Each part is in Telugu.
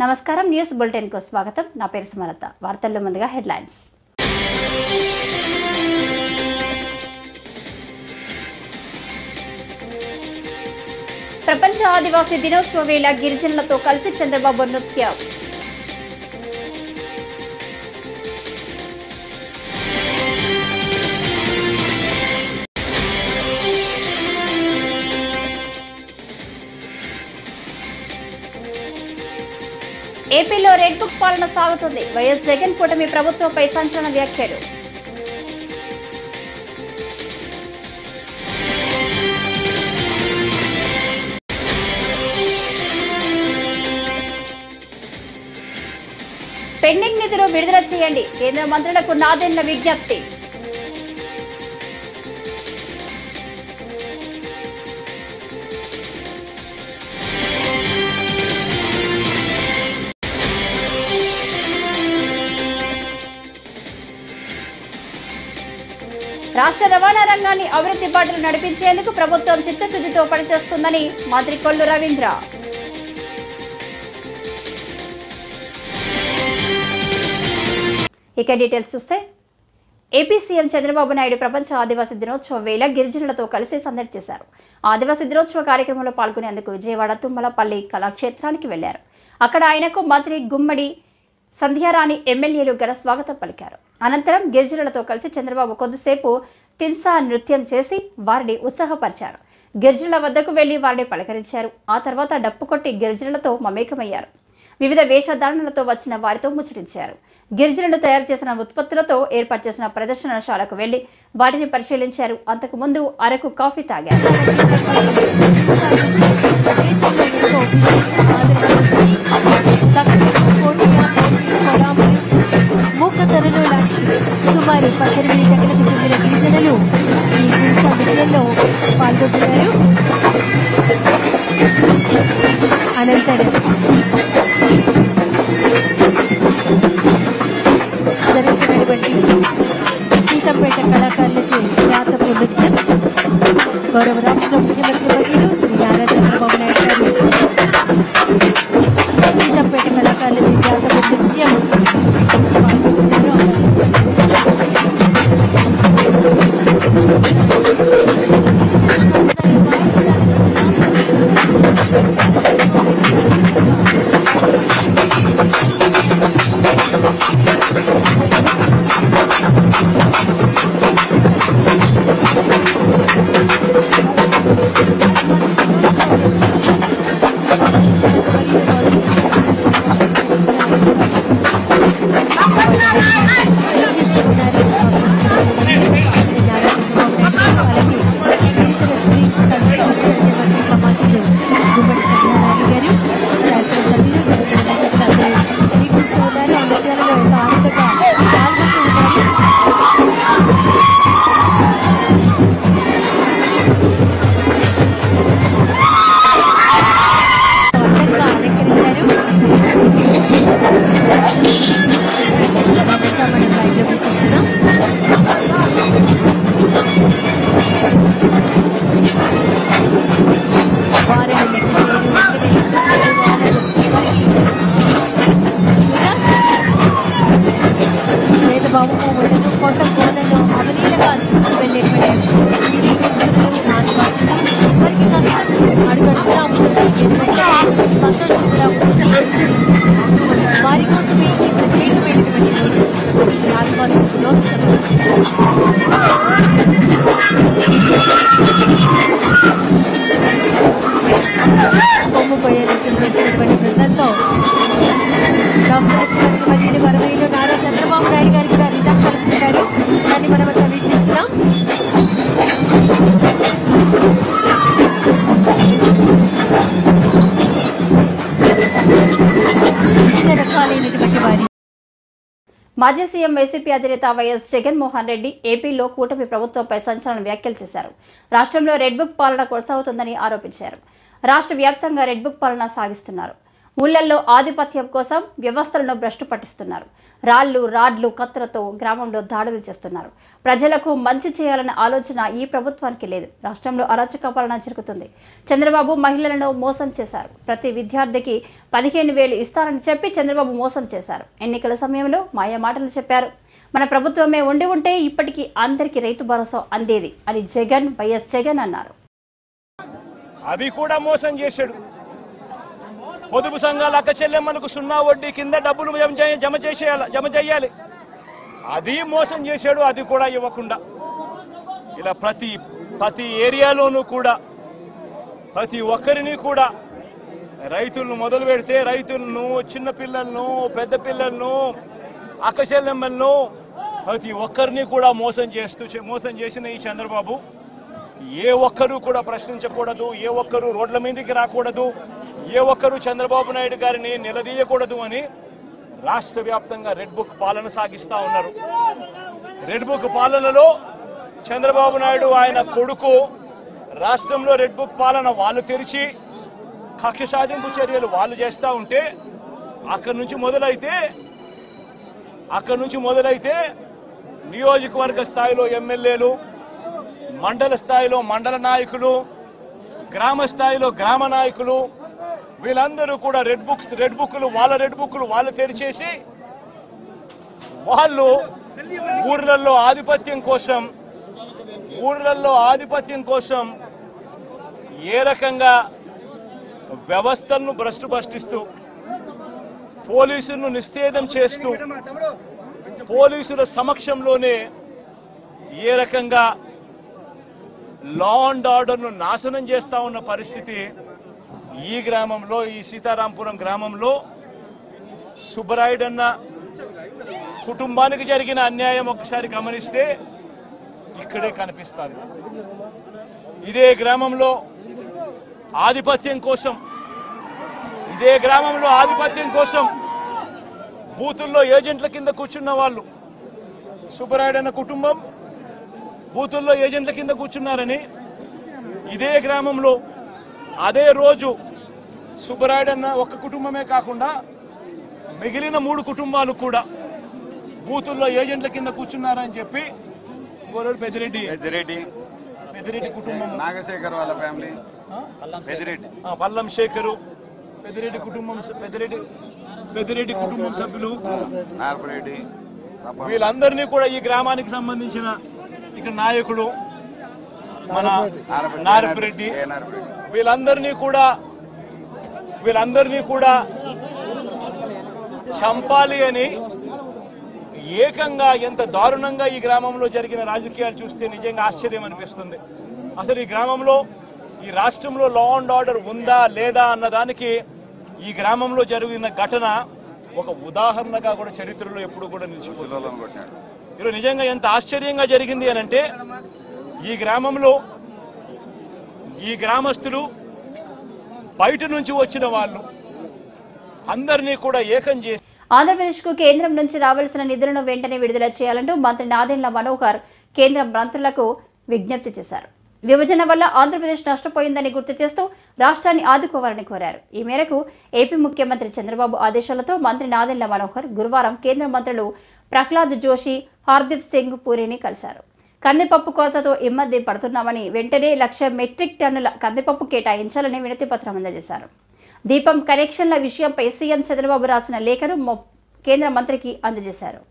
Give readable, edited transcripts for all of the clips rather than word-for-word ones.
నమస్కారం న్యూస్ బులెటిన్ కు స్వాగతం నా పేరు సుమలత వార్తల్లో ముందుగా హెడ్లైన్స్ ప్రపంచ ఆదివాసీ దినోత్సవ వేళ గిరిజనులతో కలిసి చంద్రబాబు నృత్యం ఏపీలో రెడ్ బుక్ పాలన సాగుతుంది వైఎస్ జగన్ కూటమి ప్రభుత్వంపై సంచలన వ్యాఖ్యలు పెండింగ్ నిధులు విడుదల చేయండి కేంద్ర మంత్రులకు నాదెండ్ల విజ్ఞప్తి రాష్ట్ర రవాణా రంగాన్ని అభివృద్ధి బాటలు నడిపించేందుకు ప్రభుత్వం చిత్తశుద్ధితో పనిచేస్తుందని మంత్రి కొల్లు రవీంద్ర ఇక డీటెయిల్స్ చూస్తే ఏపీ సీఎం చంద్రబాబు నాయుడు ప్రపంచ ఆదివాసీ దినోత్సవం వేళ గిరిజనులతో కలిసి సందడి చేశారు. ఆదివాసీ దినోత్సవ కార్యక్రమంలో పాల్గొనేందుకు విజయవాడ తుమ్మలపల్లి కళాక్షేత్రానికి వెళ్లారు. అక్కడ ఆయనకు మంత్రి గుమ్మడి సంధ్యారాణి ఎమ్మెల్యేలు ఘన స్వాగతం పలికారు. అనంతరం గిరిజనులతో కలిసి చంద్రబాబు కొద్దిసేపు తిల్సా నృత్యం చేసి వారిని ఉత్సాహపరిచారు. గిరిజనుల వద్దకు వెళ్లి వారిని పలకరించారు. ఆ తర్వాత డప్పు కొట్టి గిరిజనులతో మమేకమయ్యారు. వివిధ వేషధారణలతో వచ్చిన వారితో ముచ్చటించారు. గిరిజనులు తయారు చేసిన ఉత్పత్తులతో ఏర్పాటు చేసిన ప్రదర్శనశాలకు వెళ్లి వాటిని పరిశీలించారు. అంతకుముందు అరకు కాఫీ తాగారు. మూకతరలో లాంటి సుమారు 18 గంటలకు చెందిన గిరిజనులు ఈ హింసా నృత్యంలో పాల్గొంటున్నారు. అనంతరం జరుగుతున్నటువంటి సీతంపేట కళాకారులచే జాతపు నృత్యం గౌరవ రాష్ట్ర ముఖ్యమంత్రి వర్యులు శ్రీ నారా చంద్రబాబు నాయుడు గారు సీతంపేట కళాకారులచే జాతపు నృత్యం వారి కోసమే ఈ ప్రత్యేకమైనటువంటి రోజు ఆదివాసీ దినోత్సవం. కొమ్ము పోయే నృత్యం చేసినటువంటి బృందంతో రాష్ట్ర ముఖ్యమంత్రి వర్యులు గౌరవనీయులు నారా చంద్రబాబు నాయుడు గారు కూడా రిధం కలుపుతున్నారు. దాన్ని మనమంతా వీక్షిస్తున్నాం. మాజీ సీఎం వైసీపీ అధినేత వైఎస్ జగన్మోహన్ రెడ్డి ఏపీలో కూటమి ప్రభుత్వంపై సంచలన వ్యాఖ్యలు చేశారు. రాష్ట్రంలో రెడ్ బుక్ పాలన కొనసాగుతుందని ఆరోపించారు. రాష్ట్ర వ్యాప్తంగా రెడ్ బుక్ పాలన సాగిస్తున్నారు. ఊళ్ళల్లో ఆధిపత్యం కోసం వ్యవస్థలను భ్రష్టు పట్టిస్తున్నారు. రాడ్లు కత్తులతో గ్రామంలో దాడులు చేస్తున్నారు. ప్రజలకు మంచి చేయాలన్న ఆలోచన ఈ ప్రభుత్వానికి లేదు. రాష్ట్రంలో అరాచక పాలన జరుగుతుంది. చంద్రబాబు మహిళలను మోసం చేశారు. ప్రతి విద్యార్థికి 15,000 ఇస్తారని చెప్పి చంద్రబాబు మోసం చేశారు. ఎన్నికల సమయంలో మాయ మాటలు చెప్పారు. మన ప్రభుత్వమే ఉంటే ఇప్పటికీ అందరికీ రైతు భరోసా అందేది అని వైఎస్ జగన్ అన్నారు. అవి కూడా మోసం చేశాడు. పొదుపు సంఘాల అక్క చెల్లెమ్మలకు 0 వడ్డీ కింద డబ్బులు జమ చేయాలి, అది మోసం చేశాడు. అది కూడా ఇవ్వకుండా ఇలా ప్రతి ఏరియాలోనూ కూడా ప్రతి ఒక్కరిని కూడా రైతులను మొదలు పెడితే రైతులను, చిన్న పిల్లలను, పెద్ద పిల్లలను, అక్క చెల్లెమ్మలను ప్రతి ఒక్కరిని కూడా మోసం చేసిన ఈ చంద్రబాబు ఏ ఒక్కరూ కూడా ప్రశ్నించకూడదు, ఏ ఒక్కరూ రోడ్ల మీదకి రాకూడదు, ఏ ఒక్కరూ చంద్రబాబు నాయుడు గారిని నిలదీయకూడదు అని రాష్ట్ర వ్యాప్తంగా రెడ్ బుక్ పాలన సాగిస్తా ఉన్నారు. రెడ్ బుక్ పాలనలో చంద్రబాబు నాయుడు ఆయన కొడుకు రాష్ట్రంలో రెడ్ బుక్ పాలన వాళ్ళు తెరిచి కక్ష సాధింపు చర్యలు వాళ్ళు చేస్తూ ఉంటే అక్కడి నుంచి మొదలైతే నియోజకవర్గ స్థాయిలో ఎమ్మెల్యేలు, మండల స్థాయిలో మండల నాయకులు, గ్రామ స్థాయిలో గ్రామ నాయకులు, వీళ్ళందరూ కూడా రెడ్ బుక్లు వాళ్ళు తెరిచేసి వాళ్ళు ఊర్లలో ఆధిపత్యం కోసం ఏ రకంగా వ్యవస్థలను భ్రష్టిస్తూ పోలీసులను నిస్తేదం చేస్తూ పోలీసుల సమక్షంలోనే ఏ రకంగా లా అండ్ ఆర్డర్ను నాశనం చేస్తా ఉన్న పరిస్థితి ఈ గ్రామంలో, ఈ సీతారాంపురం గ్రామంలో సుబ్బరాయుడన్న కుటుంబానికి జరిగిన అన్యాయం ఒకసారి గమనిస్తే ఇక్కడే కనిపిస్తుంది. ఇదే గ్రామంలో ఆధిపత్యం కోసం బూతుల్లో ఏజెంట్ల కింద కూర్చున్న వాళ్ళు, సుబ్బరాయుడన్న కుటుంబం బూతుల్లో ఏజెంట్ల కింద కూర్చున్నారని ఇదే గ్రామంలో అదే రోజు సుబ్బరాయుడన్న ఒక్క కుటుంబమే కాకుండా మిగిలిన 3 కుటుంబాలు కూడా బూతుల్లో ఏజెంట్ల కింద కూర్చున్నారని చెప్పి పెద్దిరెడ్డి కుటుంబం, నాగశేఖర్ వాళ్ళ ఫ్యామిలీ, పల్లం శేఖరు, పెద్దిరెడ్డి కుటుంబం సభ్యులు, వీళ్ళందరినీ కూడా ఈ గ్రామానికి సంబంధించిన ఇక్కడ నాయకుడు మన నారపురెడ్డి, వీళ్ళందరినీ కూడా చంపాలి అని ఏకంగా ఎంత దారుణంగా ఈ గ్రామంలో జరిగిన రాజకీయాలు చూస్తే నిజంగా ఆశ్చర్యం అనిపిస్తుంది. అసలు ఈ గ్రామంలో, ఈ రాష్ట్రంలో లా అండ్ ఆర్డర్ ఉందా లేదా అన్నదానికి ఈ గ్రామంలో జరిగిన ఘటన ఒక ఉదాహరణగా కూడా చరిత్రలో ఎప్పుడు కూడా నిలిచిపోతుంది. ఈరోజు నిజంగా ఎంత ఆశ్చర్యంగా జరిగింది అని అంటే ఈ గ్రామంలో ఈ గ్రామస్తులు, బయట నుంచి వచ్చిన వాళ్ళు అందరినీ కూడా ఏకం చేసి ఆంధ్రప్రదేశ్కు కేంద్రం నుంచి రావాల్సిన నిధులను వెంటనే విడుదల చేయాలంటూ మంత్రి నాదెండ్ల మనోహర్ కేంద్ర మంత్రులకు విజ్ఞప్తి చేశారు. విభజన వల్ల ఆంధ్రప్రదేశ్ నష్టపోయిందని గుర్తు చేస్తూ రాష్ట్రాన్ని ఆదుకోవాలని కోరారు. ఈ మేరకు ఏపీ ముఖ్యమంత్రి చంద్రబాబు ఆదేశాలతో మంత్రి నాదెండ్ల మనోహర్ గురువారం కేంద్ర మంత్రులు ప్రహ్లాద్ జోషి, హర్దీప్ సింగ్ పూరిని కలిశారు. కందిపప్పు కోతతో ఇబ్బంది పడుతున్నామని, వెంటనే 1,00,000 మెట్రిక్ టన్నుల కందిపప్పు కేటాయించాలని వినతి పత్రం అందజేశారు. దీపం కనెక్షన్ల విషయంపై సీఎం చంద్రబాబు రాసిన లేఖను కేంద్ర మంత్రికి అందజేశారు.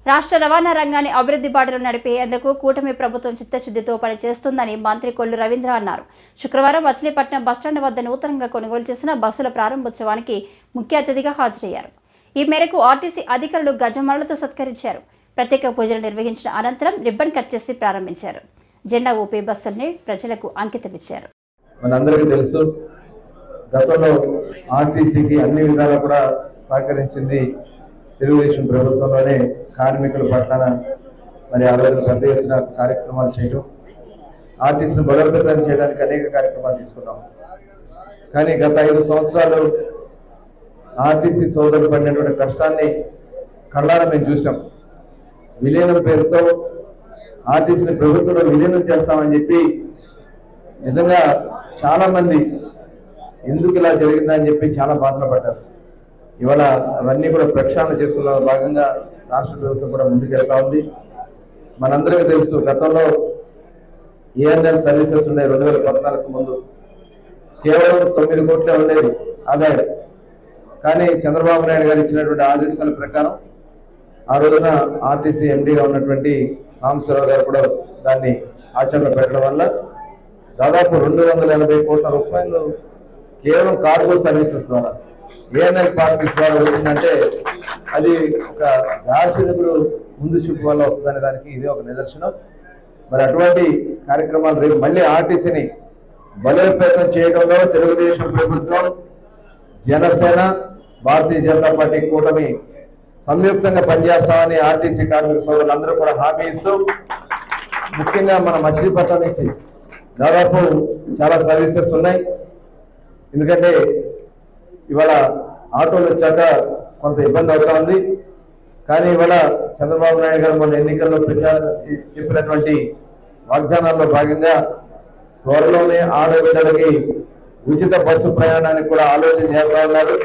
రాష్ట్ర రవాణా రంగాన్ని అభివృద్ధి బాటలో నడిపేందుకు కూటమి ప్రభుత్వం చిత్తశుద్ధితో పనిచేస్తుందని మంత్రి కొల్లు రవీంద్ర అన్నారు. శుక్రవారం మచిలీపట్నం బస్టాండ్ వద్ద నూతనంగా కొనుగోలు చేసిన బస్సుల ప్రారంభోత్సవానికి ముఖ్య అతిథిగా హాజరయ్యారు. ఈ మేరకు ఆర్టీసీ అధికారులు గజమాలతో సత్కరించారు. ప్రత్యేక పూజలు నిర్వహించిన అనంతరం రిబ్బన్ కట్ చేసి ప్రారంభించారు. జెండా ఊపి బస్సుల్ని ప్రజలకు అంకితమిచ్చారు. మనందరికీ తెలుసు, గతంలో ఆర్టీసీకి అన్ని విధాలా కూడా సహకరించింది తెలుగుదేశం ప్రభుత్వంలోనే కార్మికుల పట్ల మరి ఆ రోజు పెద్ద ఎత్తున కార్యక్రమాలు చేయడం, ఆర్టీసీని బలోపేతం చేయడానికి అనేక కార్యక్రమాలు తీసుకున్నాం. కానీ గత 5 సంవత్సరాలు ఆర్టీసీ సోదరులు పడినటువంటి కష్టాన్ని కళ్ళారా మేము చూసాం. విలీనం పేరుతో ఆర్టీసీని ప్రభుత్వంలో విలీనం చేస్తామని చెప్పి నిజంగా చాలా మంది ఎందుకు ఇలా జరిగిందని చెప్పి చాలా బాధలు పడ్డారు. ఇవాళ అవన్నీ కూడా ప్రక్షాళన చేసుకున్న భాగంగా రాష్ట్ర ప్రభుత్వం కూడా ముందుకెళ్తా ఉంది. మనందరికీ తెలుసు, గతంలో ఏఎన్ఎల్ సర్వీసెస్ ఉన్నాయి 2014 ముందు కేవలం 9 కోట్లే ఉండేది ఆదాయం. కానీ చంద్రబాబు నాయుడు గారు ఇచ్చినటువంటి ఆదేశాల ప్రకారం ఆ రోజున ఆర్టీసీ ఎండీగా ఉన్నటువంటి సాంబశివరావు గారు కూడా దాన్ని ఆచరణ పెట్టడం వల్ల దాదాపు 280 కోట్ల రూపాయలు కేవలం కార్గో సర్వీసెస్ ద్వారా ఏఎన్ఎల్ పార్సెస్ ద్వారా వచ్చిందంటే అది ఒక దార్శనికుడు ముందు చూపు వల్ల వస్తుందనే దానికి ఇది ఒక నిదర్శనం. మరి అటువంటి కార్యక్రమాలు రేపు మళ్ళీ ఆర్టీసీని బలోపేతం చేయడంలో తెలుగుదేశం ప్రభుత్వం, జనసేన, భారతీయ జనతా పార్టీ కూటమి సంయుక్తంగా పనిచేస్తామని ఆర్టీసీ కార్మిక సోదరులందరూ కూడా హామీ ఇస్తూ, ముఖ్యంగా మన మచిలీపట్నం నుంచి దాదాపు చాలా సర్వీసెస్ ఉన్నాయి. ఎందుకంటే ఇవాళ ఆటోలు వచ్చాక కొంత ఇబ్బంది అవుతా ఉంది. కానీ ఇవాళ చంద్రబాబు నాయుడు గారు మొన్న ఎన్నికల్లో చెప్పినటువంటి వాగ్దానాల్లో భాగంగా త్వరలోనే ఆడబిడ్డలకి ఉచిత బస్సు ప్రయాణానికి కూడా ఆలోచన చేస్తా ఉన్నారు.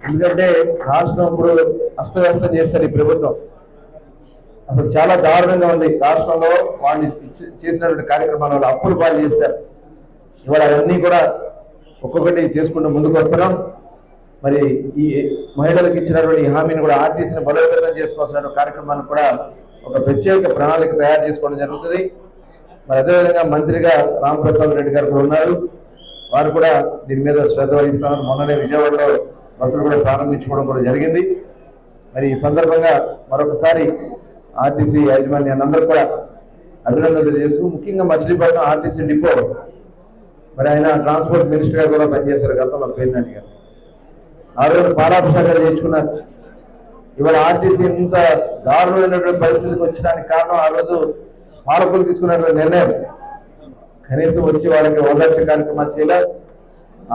ఎందుకంటే రాష్ట్రం ఇప్పుడు అస్తవ్యస్తం చేస్తారు ఈ ప్రభుత్వం. అసలు చాలా దారుణంగా ఉంది. రాష్ట్రంలో వాళ్ళు చేసినటువంటి కార్యక్రమాల వల్ల అప్పులు పాలు చేశారు. ఇవాళ అవన్నీ కూడా ఒక్కొక్కటి చేసుకుంటూ ముందుకు వస్తున్నాం. మరి ఈ మహిళలకు ఇచ్చినటువంటి హామీని కూడా ఆర్టీసీని బలోపేతం చేసుకోవాల్సిన కార్యక్రమాన్ని కూడా ఒక ప్రత్యేక ప్రణాళిక తయారు చేసుకోవడం జరుగుతుంది. మరి అదేవిధంగా మంత్రిగా రామప్రసాద్ రెడ్డి గారు కూడా ఉన్నారు. వారు కూడా దీని మీద శ్రద్ధ వహిస్తున్నారు. మొన్ననే విజయవాడలో బస్సులు కూడా ప్రారంభించుకోవడం కూడా జరిగింది. మరి ఈ సందర్భంగా మరొకసారి ఆర్టీసీ యాజమాన్యాన్ని అందరూ కూడా అభినందనలు చేసుకు, ముఖ్యంగా మచిలీపట్నం ఆర్టీసీ డిపో మరి ఆయన ట్రాన్స్పోర్ట్ మినిస్టర్గా కూడా పనిచేశారు గతంలో పేర్నాని గారు. ఆ రోజు పాలాభిషేకాలు చేయించుకున్నారు. ఇవాళ ఆర్టీసీ ఇంత దారుణమైనటువంటి పరిస్థితికి వచ్చడానికి కారణం ఆ రోజు పాలకులు తీసుకున్నటువంటి నిర్ణయం. కనీసం వచ్చి వాళ్ళకి ఓదార్చ కార్యక్రమాలు చేయాలి.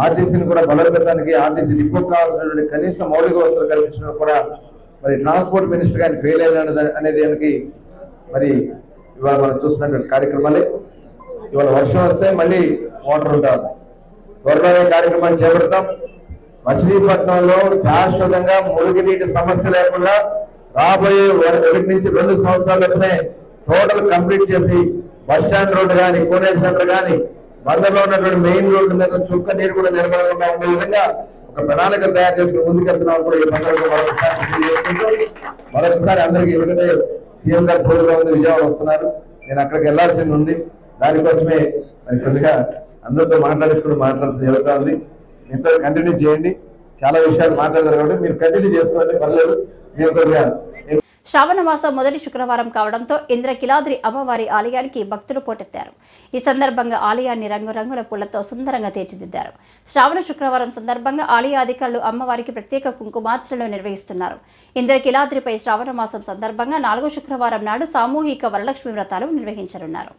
ఆర్టీసీని కూడా బలోపేతానికి ఆర్టీసీ డిపోకి కావాల్సినటువంటి కనీస మౌలిక వసతులు కల్పించడం కూడా మరి ట్రాన్స్పోర్ట్ మినిస్టర్ గారిని ఫెయిల్ అయిన అనేది దానికి మరి ఇవాళ మనం చూస్తున్నటువంటి కార్యక్రమాలే. ఇవాళ వర్షం వస్తే మళ్ళీ వాటర్ ఉంటారు. త్వరలోనే కార్యక్రమాన్ని చేపడతాం. మచిలీపట్నంలో శాశ్వతంగా మురుగునీటి సమస్య లేకుండా రాబోయే 1 నుంచి 2 సంవత్సరాలనే టోటల్ కంప్లీట్ చేసి బస్టాండ్ రోడ్డు కానీ, కోనేరు సెంటర్ కానీ, బందర్లో ఉన్నటువంటి మెయిన్ రోడ్డు మీద చుక్క నీరు కూడా నిలబడకుండా ఉండే విధంగా ఒక ప్రణాళిక తయారు చేసుకుని ముందుకెళ్తున్నాం కూడా ఈ సందర్భంగా మరొకసారి అందరికీ. ఎందుకంటే సీఎం గారు ప్రోగ్రాం ఉంది, విజయవాడ వస్తున్నారు, నేను అక్కడికి వెళ్లాల్సింది ఉంది. దానికోసమే మరి కొద్దిగా అందరితో మాట్లాడుతూ జరుగుతూ ఉంది. మీతో కంటిన్యూ చేయండి. చాలా విషయాలు మాట్లాడతారు కాబట్టి మీరు కంటిన్యూ చేసుకోండి, పర్లేదు. మీరు కొద్దిగా శ్రావణ మాసం మొదటి శుక్రవారం కావడంతో ఇంద్రకిలాద్రి అమ్మవారి ఆలయానికి భక్తులు పోటెత్తారు. ఈ సందర్భంగా ఆలయాన్ని రంగురంగుల పూలతో సుందరంగా తీర్చిదిద్దారు. శ్రావణ శుక్రవారం సందర్భంగా ఆలయ అధికారులు అమ్మవారికి ప్రత్యేక కుంకుమార్చనలు నిర్వహిస్తున్నారు. ఇంద్రకిలాద్రిపై శ్రావణ మాసం సందర్భంగా 4వ శుక్రవారం నాడు సామూహిక వరలక్ష్మి వ్రతాలు నిర్వహించనున్నారు.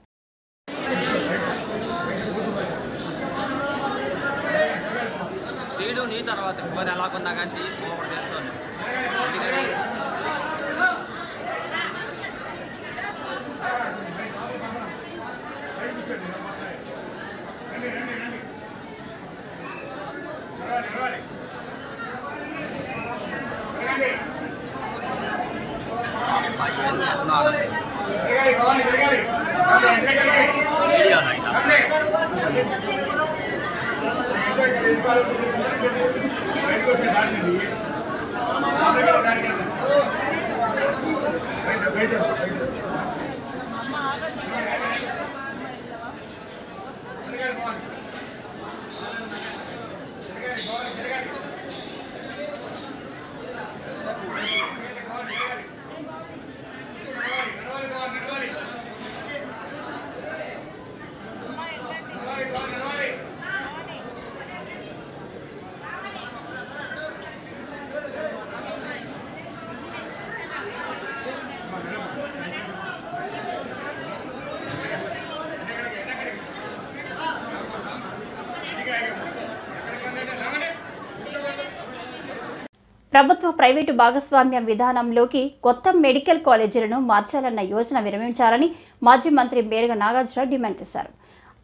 ప్రభుత్వ ప్రైవేటు భాగస్వామ్య విధానంలోకి కొత్త మెడికల్ కాలేజీలను మార్చాలన్న యోచన విరమించాలని మాజీ మంత్రి మేరగ నాగార్జున డిమాండ్ చేశారు.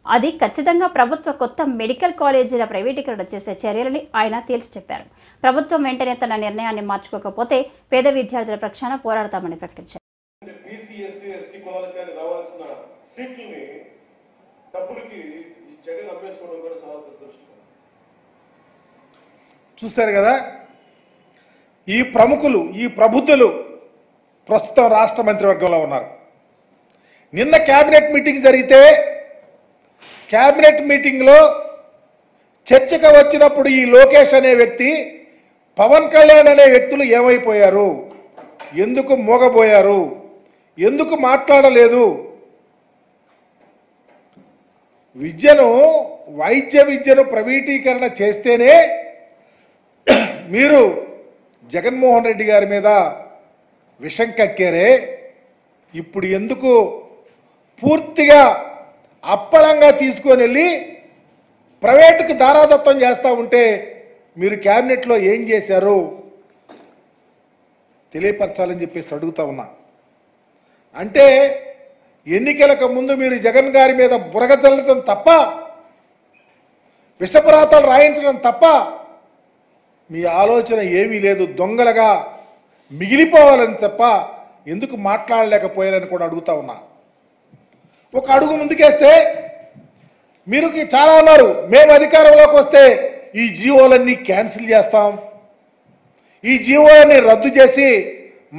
అది ఖచ్చితంగా ప్రభుత్వ కొత్త మెడికల్ కాలేజీల ప్రైవేటీకరణ చేసే చర్యలని ఆయన తేల్చి చెప్పారు. ప్రభుత్వం వెంటనే తన నిర్ణయాన్ని మార్చుకోకపోతే పేద విద్యార్థుల పక్షాన పోరాడతామని ప్రకటించారు. చూశారు కదా, ఈ ప్రముఖులు, ఈ ప్రబుద్ధులు ప్రస్తుతం రాష్ట్ర మంత్రివర్గంలో ఉన్నారు. నిన్న కేబినెట్ మీటింగ్ జరిగితే కేబినెట్ మీటింగ్లో చర్చకు వచ్చినప్పుడు ఈ లోకేష్ అనే వ్యక్తి, పవన్ కళ్యాణ్ అనే వ్యక్తులు ఏమైపోయారు, ఎందుకు మోగబోయారు, ఎందుకు మాట్లాడలేదు, వైద్య విద్యను ప్రైవేటీకరణ చేస్తేనే మీరు జగన్మోహన్ రెడ్డి గారి మీద విషం కక్కారే, ఇప్పుడు ఎందుకు పూర్తిగా అప్పళంగా తీసుకొని వెళ్ళి ప్రైవేటుకు దారాదత్తం చేస్తూ ఉంటే మీరు క్యాబినెట్లో ఏం చేశారు తెలియపరచాలని చెప్పేసి అడుగుతా ఉన్నా. అంటే ఎన్నికలకు ముందు మీరు జగన్ గారి మీద బురగ చల్లడం తప్ప, విషపరాతాలు రాయించడం తప్ప మీ ఆలోచన ఏమీ లేదు. దొంగలుగా మిగిలిపోవాలని తప్ప ఎందుకు మాట్లాడలేకపోయారని కూడా అడుగుతా ఉన్నా. ఒక అడుగు ముందుకేస్తే మీరు చాలా అన్నారు, మేము అధికారంలోకి వస్తే ఈ జీవోలన్నీ క్యాన్సిల్ చేస్తాం, ఈ జీవోలన్నీ రద్దు చేసి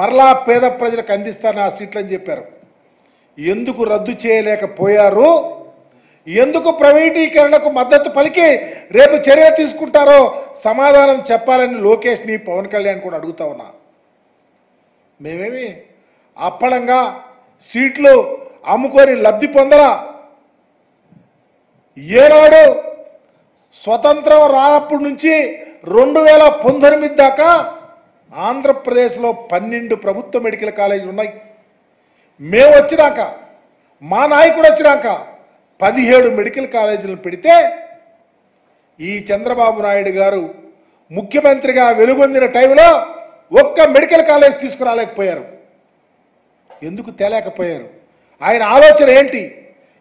మరలా పేద ప్రజలకు అందిస్తాను ఆ సీట్లని చెప్పారు. ఎందుకు రద్దు చేయలేకపోయారు, ఎందుకు ప్రైవేటీకరణకు మద్దతు పలికి రేపు చర్య తీసుకుంటారో సమాధానం చెప్పాలని లోకేష్ని, పవన్ కళ్యాణ్ కూడా అడుగుతా ఉన్నా. మేమేమి అప్పడంగా సీట్లు అమ్ముకొని లబ్ధి పొందరా. ఏనాడు స్వతంత్రం రానప్పటి నుంచి 2019 దాకా ఆంధ్రప్రదేశ్లో 12 ప్రభుత్వ మెడికల్ కాలేజీలు ఉన్నాయి. మేము వచ్చినాక, మా నాయకుడు వచ్చినాక 17 మెడికల్ కాలేజీలను పెడితే ఈ చంద్రబాబు నాయుడు గారు ముఖ్యమంత్రిగా వెలుగొందిన టైంలో ఒక్క మెడికల్ కాలేజ్ తీసుకురాలేకపోయారు. ఎందుకు తేలేకపోయారు? ఆయన ఆలోచన ఏంటి?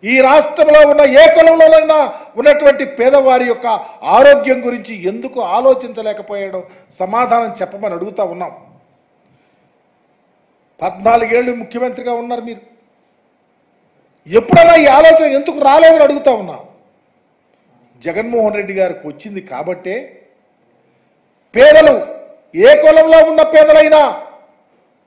ఈ రాష్ట్రంలో ఉన్న ఏ కులంలోనైనా ఉన్నటువంటి పేదవారి యొక్క ఆరోగ్యం గురించి ఎందుకు ఆలోచించలేకపోయాడో సమాధానం చెప్పమని అడుగుతా ఉన్నాం. 14 ఏళ్ళు ముఖ్యమంత్రిగా ఉన్నారు మీరు, ఎప్పుడైనా ఈ ఆలోచన ఎందుకు రాలేదని అడుగుతా ఉన్నాం. జగన్మోహన్ రెడ్డి గారికి వచ్చింది కాబట్టే పేదలు, ఏ కులంలో ఉన్న పేదలైనా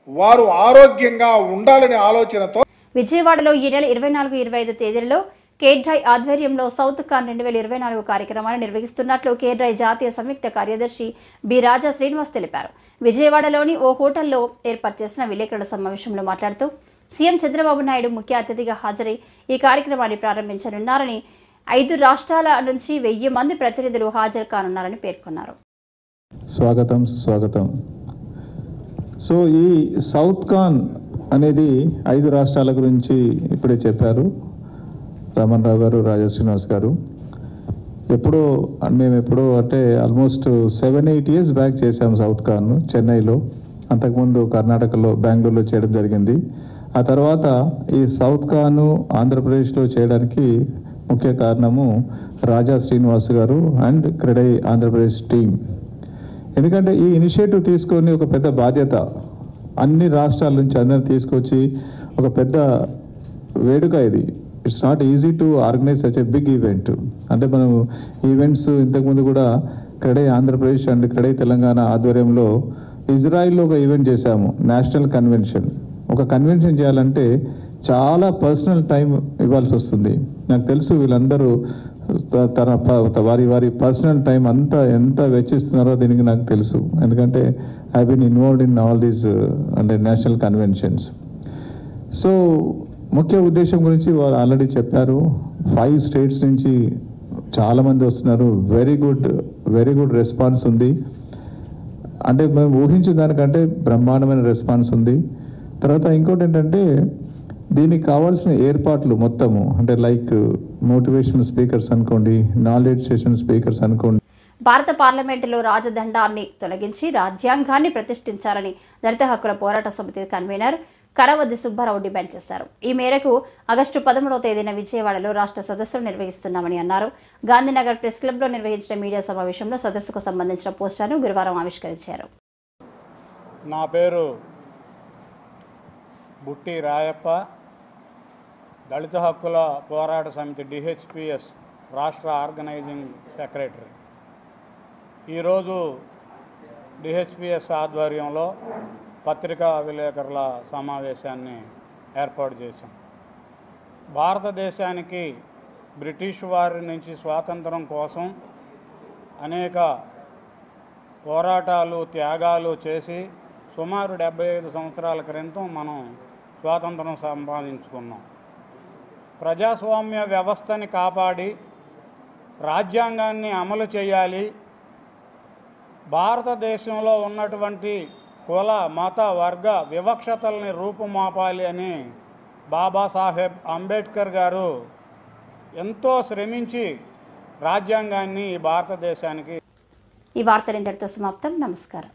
వారు ఆరోగ్యంగా ఉండాలనే ఆలోచనతో విజయవాడలో ఈ నెల 24-25 తేదీలలో కేడ్రై ఆధ్వర్యంలో సౌత్ కాన్ 2024 కార్యక్రమాన్ని నిర్వహిస్తున్నట్లు కేడ్రై జాతీయ సంయుక్త కార్యదర్శి బి రాజా శ్రీనివాస్ తెలిపారు. విజయవాడలోని ఓ హోటల్లో ఏర్పాటు చేసిన విలేకరుల సమావేశంలో మాట్లాడుతూ సీఎం చంద్రబాబు నాయుడు ముఖ్య అతిథిగా హాజరై ఈ కార్యక్రమాన్ని ప్రారంభించనున్నారని, 5 రాష్ట్రాల నుంచి 1000 మంది ప్రతినిధులు హాజరు కానున్నారని పేర్కొన్నారు. స్వాగతం సుస్వాగతం. సో ఈ సౌత్ కాన్ అనేది 5 రాష్ట్రాల గురించి ఇప్పుడే చెప్పారు రమణ్ రావు గారు, రాజా శ్రీనివాస్ గారు. మేము ఎప్పుడో అంటే ఆల్మోస్ట్ 7-8 years బ్యాక్ చేసాము సౌత్ కాన్ చెన్నైలో. అంతకుముందు కర్ణాటకలో, బెంగళూరులో చేయడం జరిగింది. ఆ తర్వాత ఈ సౌత్ కాన్ ఆంధ్రప్రదేశ్లో చేయడానికి ముఖ్య కారణము రాజా శ్రీనివాస్ గారు అండ్ క్రెడై ఆంధ్రప్రదేశ్ టీం. ఎందుకంటే ఈ ఇనిషియేటివ్ తీసుకొని ఒక పెద్ద బాధ్యత, అన్ని రాష్ట్రాల నుంచి అందరిని తీసుకొచ్చి ఒక పెద్ద వేడుక ఇది. It's not easy to organise such a big event. అంటే మనం ఈవెంట్స్ ఇంతకుముందు కూడా క్రెడై ఆంధ్రప్రదేశ్ అండ్ క్రెడై తెలంగాణ ఆధ్వర్యంలో ఇజ్రాయిల్లో ఒక ఈవెంట్ చేశాము, నేషనల్ కన్వెన్షన్. ఒక కన్వెన్షన్ చేయాలంటే చాలా పర్సనల్ టైం ఇవ్వాల్సి వస్తుంది. నాకు తెలుసు వీళ్ళందరూ వారి పర్సనల్ టైం అంతా ఎంత వెచ్చిస్తున్నారో దీనికి నాకు తెలుసు. ఎందుకంటే I been involved in all these అంటే నేషనల్ కన్వెన్షన్స్. సో ముఖ్య ఉద్దేశం గురించి వారు ఆల్రెడీ చెప్పారు. 5 states నుంచి చాలామంది వస్తున్నారు. వెరీ గుడ్ రెస్పాన్స్ ఉంది. అంటే మేము ఊహించిన దానికంటే బ్రహ్మాండమైన రెస్పాన్స్ ఉంది. తర్వాత ఇంకోటి ఏంటంటే దీనికి కావాల్సిన ఏర్పాట్లు మొత్తము, అంటే లైక్ మోటివేషనల్ స్పీకర్స్ అనుకోండి, నాలెడ్జ్ సెషన్ స్పీకర్స్ అనుకోండి. భారత పార్లమెంటులో రాజదండాన్ని తొలగించి రాజ్యాంగాన్ని ప్రతిష్ఠించాలని దళిత హక్కుల పోరాట సమితి కన్వీనర్ కరవద్ది సుబ్బారావు డిమాండ్ చేశారు. ఈ మేరకు ఆగస్టు 13వ తేదీన విజయవాడలో రాష్ట్ర సదస్సులు నిర్వహిస్తున్నామని అన్నారు. గాంధీనగర్ ప్రెస్ క్లబ్లో నిర్వహించిన మీడియా సమావేశంలో సదస్సుకు సంబంధించిన పోస్టర్ను గురువారం ఆవిష్కరించారు. నా పేరు బుట్టి రాయప్ప, దళిత హక్కుల పోరాట సమితి DHPS రాష్ట్ర ఆర్గనైజింగ్ సెక్రటరీ. ఈరోజు DHPS ఆధ్వర్యంలో పత్రికా విలేకరుల సమావేశాన్ని ఏర్పాటు చేశాం. భారతదేశానికి బ్రిటిష్ వారి నుంచి స్వాతంత్రం కోసం అనేక పోరాటాలు, త్యాగాలు చేసి సుమారు 75 సంవత్సరాల క్రితం మనం స్వాతంత్రం సంపాదించుకున్నాం. ప్రజాస్వామ్య వ్యవస్థని కాపాడి రాజ్యాంగాన్ని అమలు చేయాలి. భారతదేశంలో ఉన్నటువంటి కుల, మత, వర్గ వివక్షతల్ని రూపుమాపాలి అని బాబాసాహెబ్ అంబేద్కర్ గారు ఎంతో శ్రమించి రాజ్యాంగాన్ని భారతదేశానికి. ఈ వార్తలు ఇంతటితో సమాప్తం. నమస్కారం.